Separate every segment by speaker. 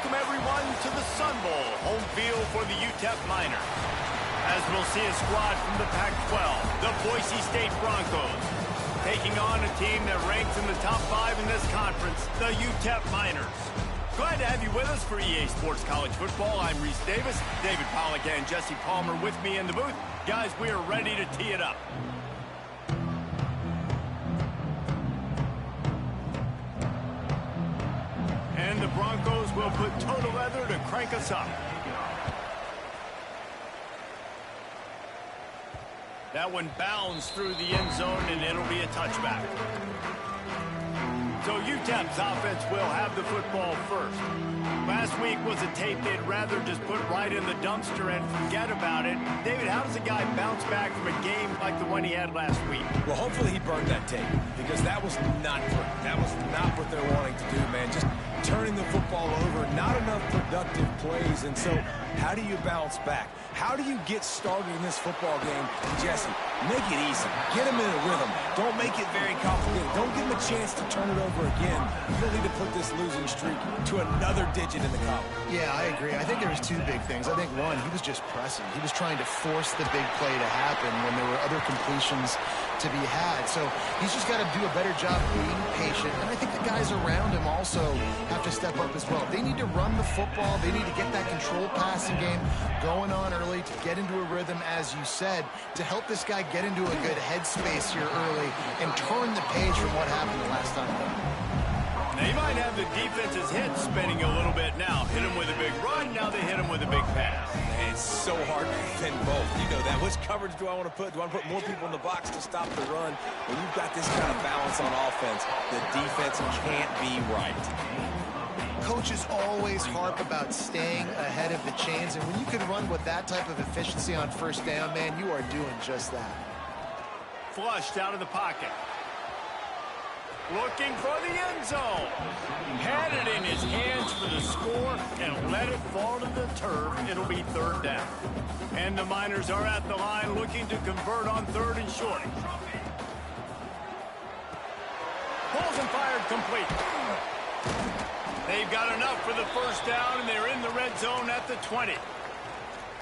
Speaker 1: welcome everyone to the Sun Bowl, home field for the UTEP Miners. As we'll see a squad from the Pac-12, the Boise State Broncos, taking on a team that ranks in the top 5 in this conference, the UTEP Miners. Glad to have you with us for EA Sports College Football. I'm Reese Davis, David Pollack and Jesse Palmer with me in the booth. Guys, we are ready to tee it up. And the Broncos will put toe to leather to crank us up. That one bounds through the end zone, and it'll be a touchback. So UTEP's offense will have the football first. Last week was a tape they'd rather just put right in the dumpster and forget about it. David, how does a guy bounce back from a game like the one he had last week?
Speaker 2: Well, hopefully he burned that tape, because that was not great. That was not what they're wanting to do, man. Just turning the football over, not enough productive plays. And so how do you bounce back? How do you get started in this football game? Jesse, make it easy. Get him in a rhythm. Don't make it very complicated. Don't give him a chance to turn it over again. You don't need to put this losing streak to another digit in the column.
Speaker 3: Yeah, I agree. I think there was two big things. I think, one, he was just pressing. He was trying to force the big play to happen when there were other completions to be had. So he's just got to do a better job being patient. And I think the guys around him also have to step up as well. They need to run the football. They need to get that control passing game going on early to get into a rhythm, as you said, to help this guy get into a good headspace here early and turn the page from what happened the last time.
Speaker 1: Now, you might have the defense's head spinning a little bit now. Hit him with a big run, now they hit him with a big pass.
Speaker 2: And it's so hard to defend both. You know that. Which coverage do I want to put? Do I want to put more people in the box to stop the run? When you've got this kind of balance on offense, the defense can't be right.
Speaker 3: Coaches always harp about staying ahead of the chains, and when you can run with that type of efficiency on first down, man, you are doing just that.
Speaker 1: Flushed out of the pocket. Looking for the end zone. Had it in his hands for the score and let it fall to the turf. It'll be third down. And the Miners are at the line looking to convert on third and short. Pulls and fired complete. They've got enough for the first down, and they're in the red zone at the 20.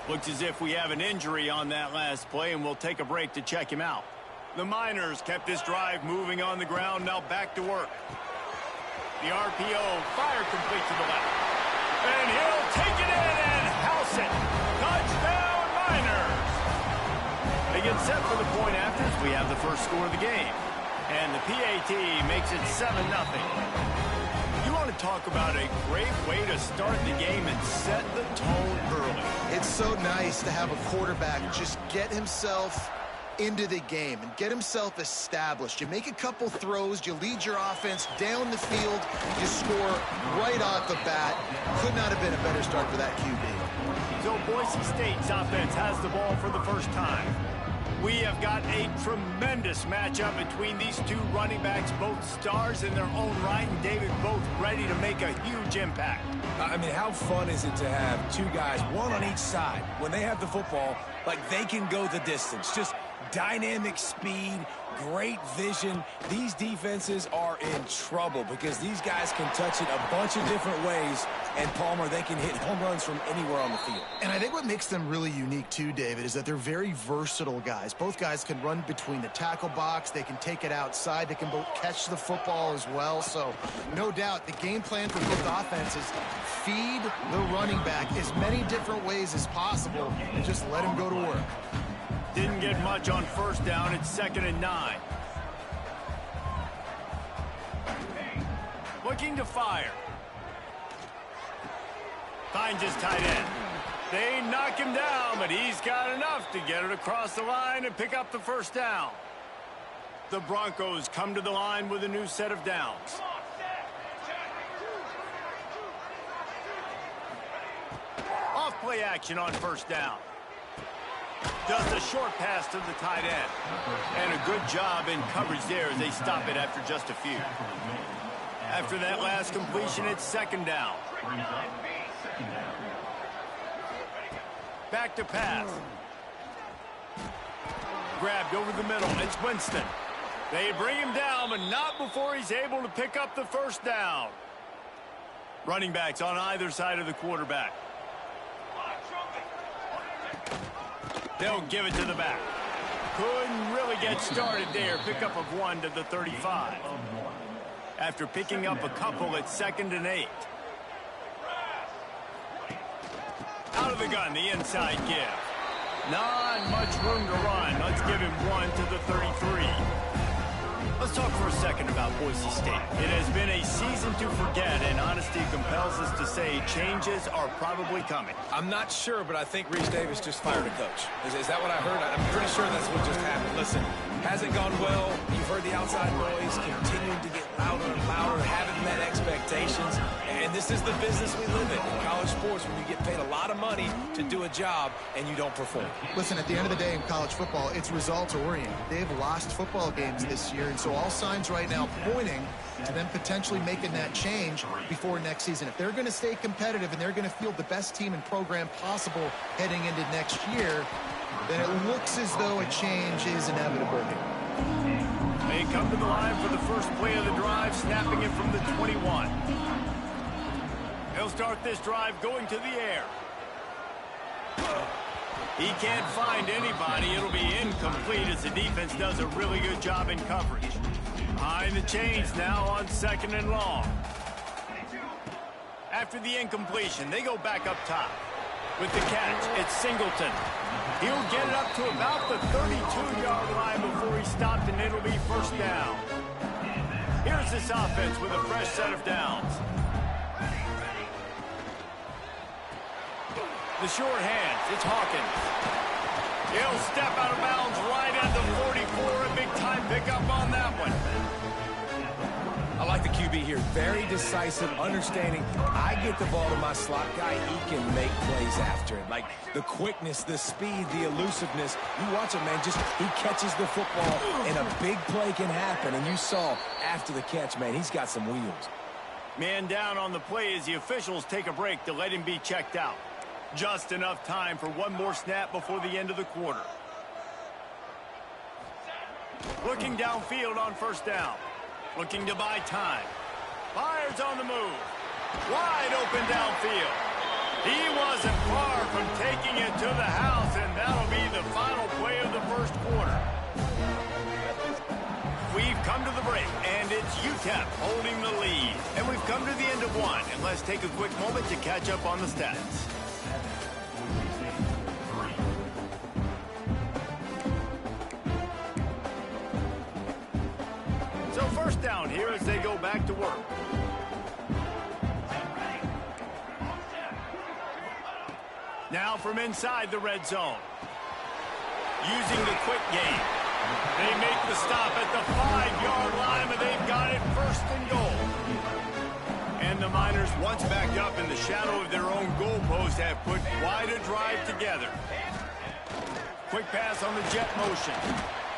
Speaker 1: Looks as if we have an injury on that last play, and we'll take a break to check him out. The Miners kept this drive moving on the ground, now back to work. The RPO fired complete to the left. And he'll take it in and house it. Touchdown, Miners! They get set for the point after as we have the first score of the game. And the PAT makes it 7-0. You want to talk about a great way to start the game and set the tone early.
Speaker 3: It's so nice to have a quarterback just get himself into the game and get himself established. You make a couple throws, you lead your offense down the field, you score right off the bat. Could not have been a better start for that QB.
Speaker 1: So Boise State's offense has the ball for the first time. We have got a tremendous matchup between these two running backs, both stars in their own right, and David, both ready to make a huge impact.
Speaker 2: I mean, how fun is it to have two guys, one on each side, when they have the football, like they can go the distance. Just dynamic speed, great vision. These defenses are in trouble because these guys can touch it a bunch of different ways, and Palmer, they can hit home runs from anywhere on the field.
Speaker 3: And I think what makes them really unique too, David, is that they're very versatile guys. Both guys can run between the tackle box, they can take it outside, they can both catch the football as well. So no doubt the game plan for both offenses, feed the running back as many different ways as possible and just let him go to work.
Speaker 1: Didn't get much on first down. It's 2nd and 9. Looking to fire. Finds his tight end. They knock him down, but he's got enough to get it across the line and pick up the first down. The Broncos come to the line with a new set of downs. Off play action on first down. Just a short pass to the tight end. And a good job in coverage there as they stop it after just a few. After that last completion, it's 2nd down. Back to pass. Grabbed over the middle. It's Winston. They bring him down, but not before he's able to pick up the first down. Running backs on either side of the quarterback. They'll give it to the back. Couldn't really get started there. Pickup of 1 to the 35. After picking up a couple at 2nd and 8. Out of the gun, the inside give. Not much room to run. Let's give him 1 to the 33. Let's talk for a second about Boise State. It has been a season to forget, and honesty compels us to say changes are probably coming.
Speaker 2: I'm not sure, but I think Reese Davis just fired a coach. Is that what I heard? I'm pretty sure that's what just happened. Listen, hasn't gone well. You've heard the outside noise continuing to get louder and louder, haven't met expectations. And this is the business we live in college sports, when you get paid a lot of money to do a job and you don't perform.
Speaker 3: Listen, at the end of the day in college football, it's results-oriented. They've lost football games this year, and so all signs right now pointing to them potentially making that change before next season. If they're going to stay competitive and they're going to field the best team and program possible heading into next year, then it looks as though a change is inevitable here.
Speaker 1: They come to the line for the first play of the drive, snapping it from the 21. He'll start this drive going to the air. He can't find anybody. It'll be incomplete as the defense does a really good job in coverage. Behind the chains now on 2nd and long. After the incompletion, they go back up top. With the catch, it's Singleton. He'll get it up to about the 32-yard line before he stopped, and it'll be first down. Here's this offense with a fresh set of downs. The short hands, it's Hawkins. He'll step out of bounds right at the 44. A big-time pickup on that one.
Speaker 2: I like the QB here. Very decisive, understanding. I get the ball to my slot guy, he can make plays after it. Like the quickness, the speed, the elusiveness. You watch it, man. Just he catches the football, and a big play can happen. And you saw after the catch, man, he's got some wheels.
Speaker 1: Man down on the play as the officials take a break to let him be checked out. Just enough time for one more snap before the end of the quarter. Looking downfield on first down. Looking to buy time. Fires on the move. Wide open downfield. He wasn't far from taking it to the house, and that'll be the final play of the first quarter. We've come to the break, and it's UTEP holding the lead. And we've come to the end of one, and let's take a quick moment to catch up on the stats. So first down here as they go back to work. Now from inside the red zone. Using the quick game. They make the stop at the 5-yard line, but they've got it first and goal. And the Miners, once backed up in the shadow of their own goalpost, have put quite a drive together. Quick pass on the jet motion.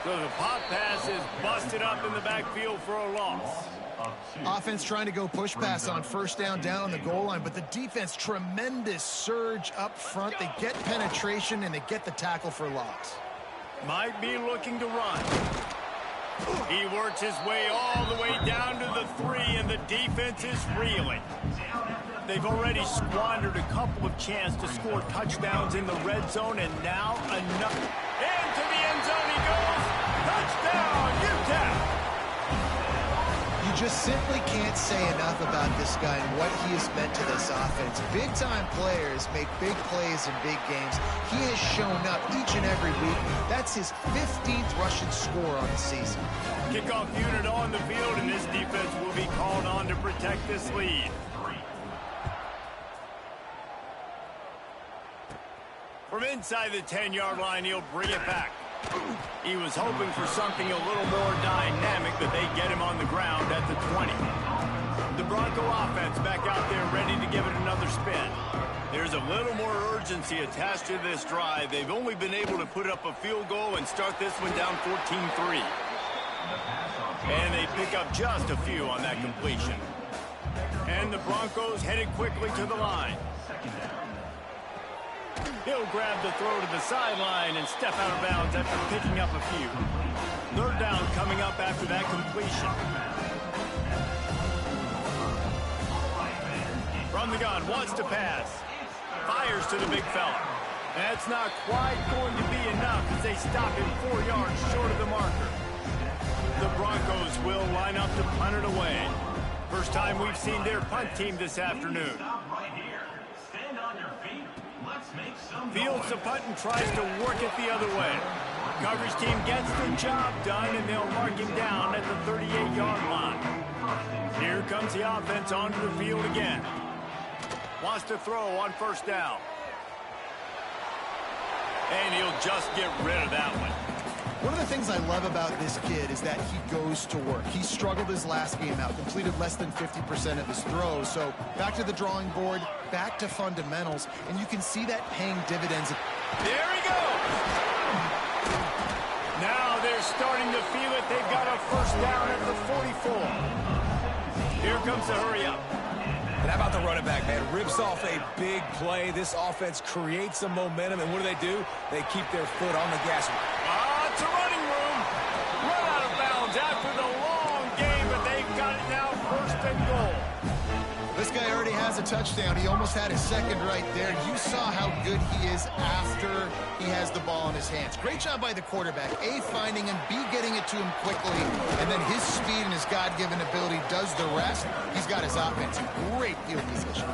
Speaker 1: So the pop pass is busted up in the backfield for a loss.
Speaker 3: Offense trying to go push pass on first down on the goal line, but the defense, tremendous surge up front. They get penetration, and they get the tackle for loss.
Speaker 1: Might be looking to run. He works his way all the way down to the 3, and the defense is reeling. They've already squandered a couple of chances to score touchdowns in the red zone, and now another. Into the end zone he goes. Touchdown, UTEP.
Speaker 3: You just simply can't say enough about this guy and what he has meant to this offense. Big-time players make big plays in big games. He has shown up each and every week. That's his 15th rushing score on the season.
Speaker 1: Kickoff unit on the field, and this defense will be called on to protect this lead. From inside the 10-yard line, he'll bring it back. He was hoping for something a little more dynamic, but they get him on the ground at the 20. The Bronco offense back out there ready to give it another spin. There's a little more urgency attached to this drive. They've only been able to put up a field goal and start this one down 14-3. And they pick up just a few on that completion. And the Broncos headed quickly to the line. He'll grab the throw to the sideline and step out of bounds after picking up a few. Third down coming up after that completion. From the gun, wants to pass. Fires to the big fella. That's not quite going to be enough as they stop him 4 yards short of the marker. The Broncos will line up to punt it away. First time we've seen their punt team this afternoon. Fields the punt and tries to work it the other way. Coverage team gets the job done, and they'll mark him down at the 38-yard line. Here comes the offense onto the field again. Wants to throw on first down. And he'll just get rid of that one.
Speaker 3: One of the things I love about this kid is that he goes to work. He struggled his last game out, completed less than 50% of his throws. So back to the drawing board, back to fundamentals, and you can see that paying dividends.
Speaker 1: There he goes. Now they're starting to feel it. They've got a first down at the 44. Here comes the hurry up.
Speaker 2: And how about the running back, man? Rips off a big play. This offense creates some momentum, and what do? They keep their foot on the gas.
Speaker 1: It's a running room. Run out of bounds after the long game, but they've got it now first and goal.
Speaker 3: This guy already has a touchdown. He almost had his second right there. You saw how good he is after he has the ball in his hands. Great job by the quarterback. A, finding him, B, getting it to him quickly, and then his speed and his God-given ability does the rest. He's got his offense in great field position.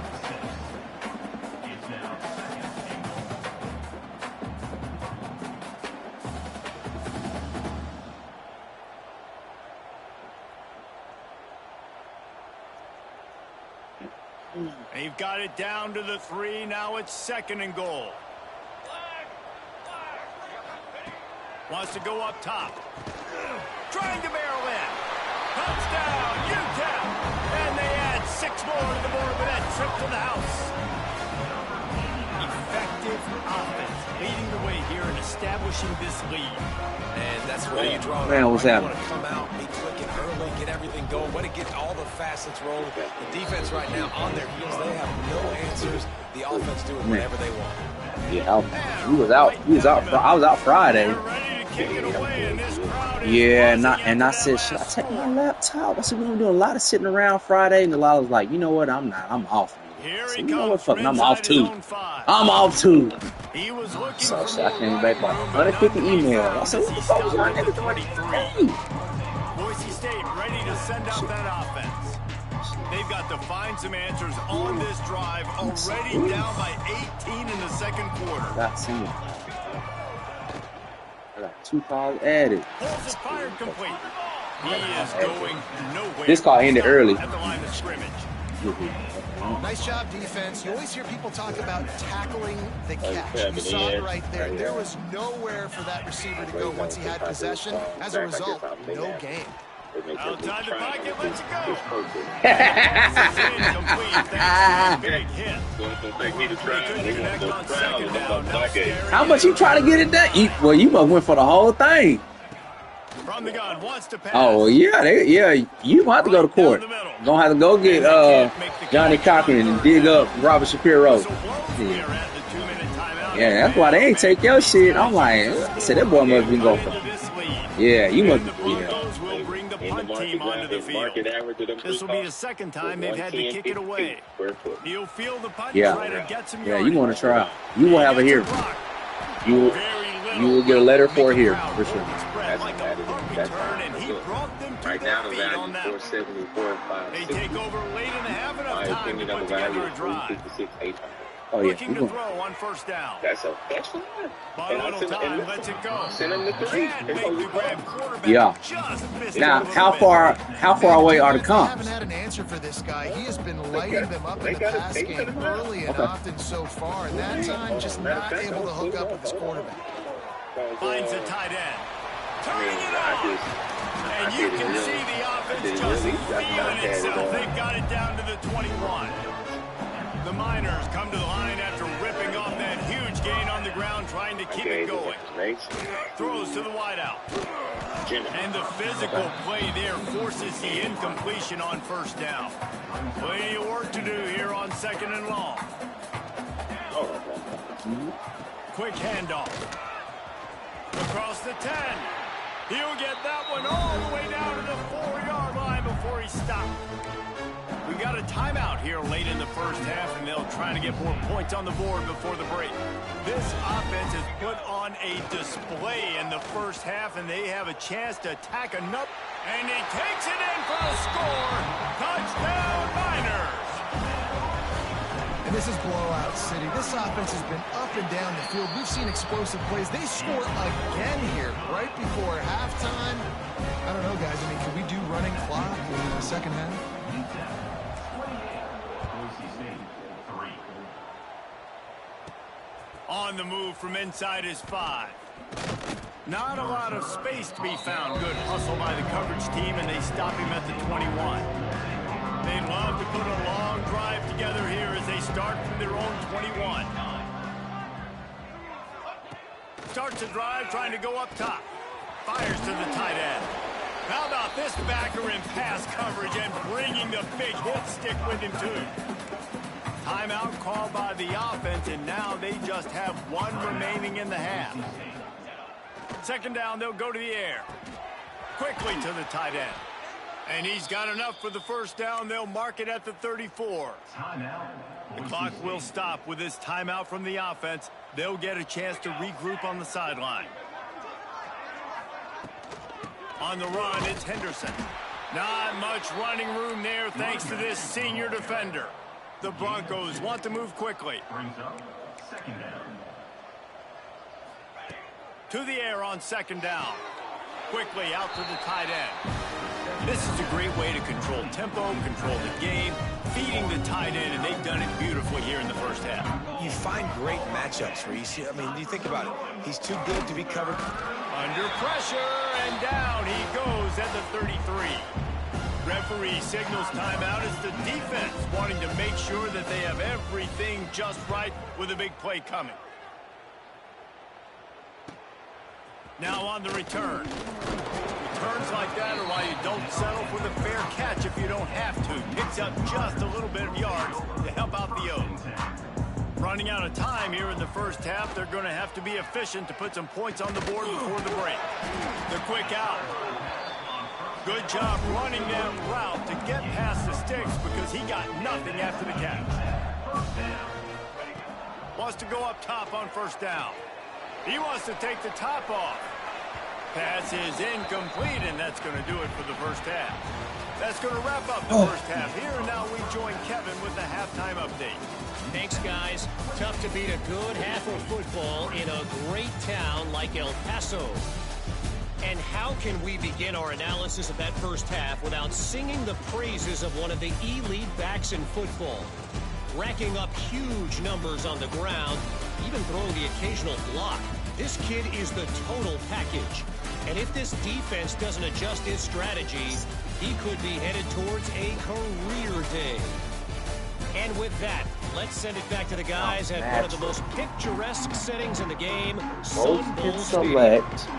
Speaker 1: They've got it down to the 3. Now it's second and goal. Wants to go up top. Trying to barrel in. Touchdown, Ncaa. And they add 6 more to the board with that trip to the house. Effective offense leading the way here and establishing this lead.
Speaker 2: And that's where you draw.
Speaker 4: Man, what's
Speaker 2: that?
Speaker 4: happening?
Speaker 2: You want to come out, be clicking early, get everything going. Want to get all the facets rolling. The defense right now on their heels, they have no answers. The offense doing whatever they want.
Speaker 4: Yeah, we was out. I was out Friday. Yeah, and I said, should I take my laptop? I said, we're doing a lot of sitting around Friday, and the lot was like, you know what? I'm not. I'm off. I said, you know what? Fucking, I'm off too. I'm off too. So I came back like 150 emails. I said, what the fuck was my nigga doing?
Speaker 1: Boise State ready to send out that offense. They've got to find some answers on this drive. Already down by 18 in the second quarter.
Speaker 4: I got 2 calls added.
Speaker 1: Holds it fired complete. He is going nowhere.
Speaker 4: This call ended early.
Speaker 1: At the line of scrimmage.
Speaker 3: Nice job, defense. You always hear people talk about tackling the catch. You saw it right there. There was nowhere for that receiver to go once he had possession. As a result, no gain.
Speaker 1: Outside the pocket, let's go. Big hit.
Speaker 4: How much you trying to get it done? You must went for the whole thing.
Speaker 1: From the gun, wants to pass.
Speaker 4: Oh yeah, you gonna have to go to court. Gonna have to go get Johnny Cochran and dig up Robert Shapiro. Yeah, that's why they ain't take your shit. I'm like, I said that boy must be going for. Yeah, you must be.
Speaker 1: Team onto the field. This will be the second time they've had to kick it away. He'll feel the punch, try to get some
Speaker 4: you want to try. You will have a hearing. You will get a letter for a hearing for sure.
Speaker 1: Right now the value is 474.5. They take over late in the half, enough time to put together a drive.
Speaker 4: Oh yeah,
Speaker 1: looking to throw on first down.
Speaker 5: That's fine.
Speaker 1: By a little time, lets it go.
Speaker 5: Send him to 3.
Speaker 4: Yeah. Now, how far away are the comps?
Speaker 3: I haven't had an answer for this guy. He has been lighting them up in the pass game early and often so far, and that time just not able to hook up with his quarterback.
Speaker 1: Finds a tight end. Turning it on. And you can see the offense just feeling itself. They've got it down to the 21. The Miners come to the line after ripping off that huge gain on the ground, trying to keep it going. Throws to the wideout. And the physical play there forces the incompletion on first down. Plenty of work to do here on second and long. Quick handoff. Across the 10. He'll get that one all the way down to the 4-yard line before he stopped. We we got a timeout here late in the first half, and they'll try to get more points on the board before the break. This offense has put on a display in the first half, and they have a chance to attack another. And he takes it in for the score. Touchdown, Niners.
Speaker 3: And this is blowout city. This offense has been up and down the field. We've seen explosive plays. They score again here right before halftime. I don't know, guys. I mean, can we do running clock in the second half?
Speaker 1: On the move from inside his 5. Not a lot of space to be found. Good hustle by the coverage team, and they stop him at the 21. They'd love to put a long drive together here as they start from their own 21. Starts the drive trying to go up top. Fires to the tight end. How about this backer in pass coverage and bringing the big hit stick with him too? Timeout called by the offense, and now they just have 1 remaining in the half. Second down, they'll go to the air. Quickly to the tight end. And he's got enough for the first down. They'll mark it at the 34. The clock will stop with this timeout from the offense. They'll get a chance to regroup on the sideline. On the run, it's Henderson. Not much running room there thanks to this senior defender. The Broncos want to move quickly. To the air on second down. Quickly out to the tight end. This is a great way to control tempo, control the game, feeding the tight end, and they've done it beautifully here in the first half.
Speaker 2: You find great matchups, Reese. I mean, you think about it. He's too good to be covered.
Speaker 1: Under pressure, and down he goes at the 33. Referee signals timeout as the defense wanting to make sure that they have everything just right with a big play coming. Now on the return. Returns like that are why you don't settle for the fair catch if you don't have to. Picks up just a little bit of yards to help out the O's. Running out of time here in the first half, they're going to have to be efficient to put some points on the board before the break. The quick out. Good job running that route to get past the sticks because he got nothing after the catch. Wants to go up top on first down. He wants to take the top off. Pass is incomplete, and that's going to do it for the first half. That's going to wrap up the first half here, and now we join Kevin with the halftime update.
Speaker 5: Thanks, guys. Tough to beat a good half of football in a great town like El Paso. And how can we begin our analysis of that first half without singing the praises of one of the elite backs in football? Racking up huge numbers on the ground, even throwing the occasional block. This kid is the total package. And if this defense doesn't adjust his strategy, he could be headed towards a career day. And with that, let's send it back to the guys at one of the most picturesque settings in the game, Sun Bowl
Speaker 4: select.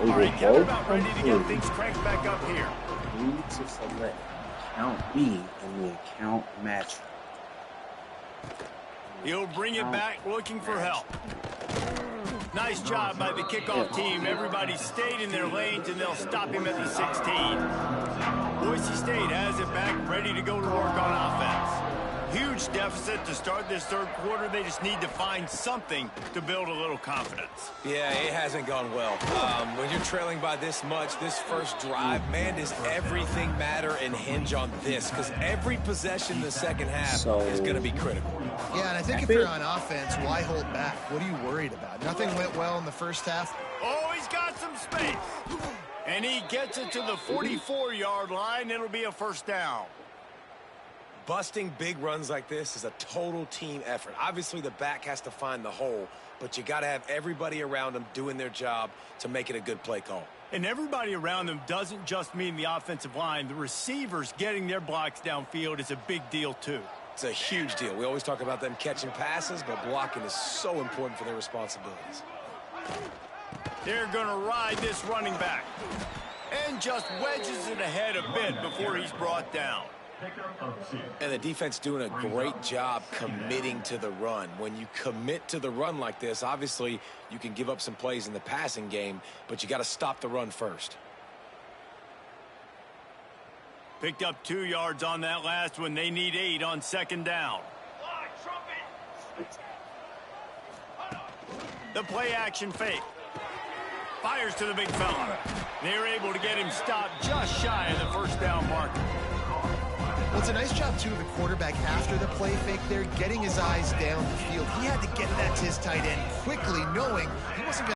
Speaker 1: All right, Kevin, about ready to get things cranked back up here.
Speaker 4: Need to select account B in the account match.
Speaker 1: He'll bring it back looking for help. Nice job by the kickoff team. Everybody stayed in their lanes, and they'll stop him at the 16. Boise State has it back, ready to go to work on offense. Huge deficit to start this third quarter. They just need to find something to build a little confidence.
Speaker 2: Yeah, it hasn't gone well. When you're trailing by this much, this first drive, man, does everything matter and hinge on this? Because every possession in the second half is going to be critical.
Speaker 3: Yeah, and I think if you're on offense, why hold back? What are you worried about? Nothing went well in the first half.
Speaker 1: Oh, he's got some space. And he gets it to the 44-yard line. It'll be a first down.
Speaker 2: Busting big runs like this is a total team effort. Obviously, the back has to find the hole, but you got to have everybody around them doing their job to make it a good play call.
Speaker 1: And everybody around them doesn't just mean the offensive line. The receivers getting their blocks downfield is a big deal, too.
Speaker 2: It's a huge deal. We always talk about them catching passes, but blocking is so important for their responsibilities.
Speaker 1: They're going to ride this running back. And just wedges it ahead a bit before he's brought down.
Speaker 2: And the defense doing a great job committing to the run. When you commit to the run like this, obviously you can give up some plays in the passing game, but you got to stop the run first.
Speaker 1: Picked up 2 yards on that last one. They need 8 on second down. The play action fake. Fires to the big fella. They're able to get him stopped just shy of the first down marker.
Speaker 3: Well, it's a nice job, too, of the quarterback after the play fake there, getting his eyes down the field. He had to get that to his tight end quickly, knowing he wasn't going to